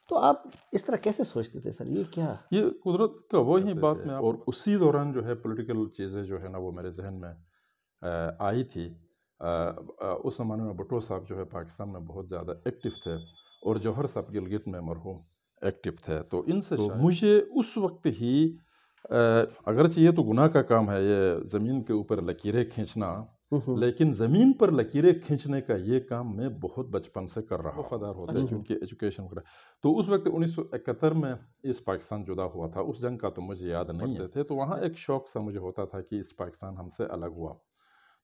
تو آپ اس طرح کیسے سوچتے تھے سر؟ یہ کیا یہ قدرت کا وہی بات میں اور اسی دوران جو ہے پولیٹیکل چیزیں جو ہے نا وہ میرے ذہن میں آئی تھی. اس زمانے میں بھٹو صاحب جو ہے پاکستان میں بہت زیادہ ایکٹیو تھے اور جوہر صاحب گلگت میں مرحوم ایکٹیو تھے. تو ان سے مجھے اس وقت ہی اگرچہ یہ تو گناہ کا کام ہے یہ زمین کے اوپر لکیریں کھینچنا، لیکن زمین پر لکیریں کھینچنے کا یہ کام میں بہت بچپن سے کر رہا وفادار ہوتا ہے کیونکہ ایجوکیشن وغیرہ. تو اس وقت 1971 میں ایسٹ پاکستان جدا ہوا تھا. اس جنگ کا تو مجھے یاد نہیں ہے تو وہاں ایک شوق سا مجھے ہوتا تھا کہ ایسٹ پاکستان ہم سے الگ ہوا.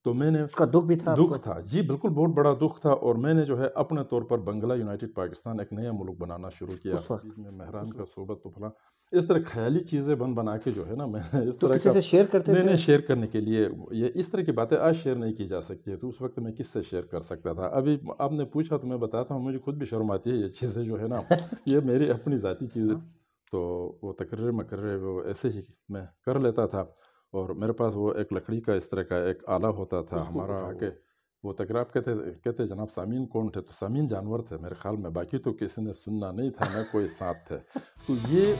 تو میں نے اس کا دکھ بھی تھا؟ دکھ تھا جی بالکل، بہت بڑا دکھ تھا. اور میں نے جو ہے اپنے طور پر بنگلہ یونائٹڈ پاکستان ایک نیا ملک بنانا شروع کیا. بیچ میں مہران کا صحبت تو فلاں اس طرح خیالی چیزیں بنا کے جو ہے نا میں اس طرح کسی سے شیئر کرتے تھے؟ نہیں شیئر کرنے کے لیے یہ اس طرح کی باتیں آج شیئر نہیں کی جا سکتی ہے. تو اس وقت میں کس سے شیئر کر سکتا تھا؟ ابھی آپ نے پوچھا تو میں بتاتا ہوں، مجھے خود بھی شرم آتی ہے یہ چیزیں جو ہے نا یہ میری اپنی ذاتی چیزیں. تو وہ تقریر مقرر وہ ایسے ہی میں کر لیتا تھا. اور میرے پاس وہ ایک لکڑی کا اس طرح کا ایک آلہ ہوتا تھا ہمارا کہ وہ تقریر آپ کہتے جناب سامعین کون تھے؟ تو سامعین جانور تھے میرے خیال میں، باقی تو کسی نے سننا نہیں تھا، نہ کوئی ساتھ تھے. تو یہ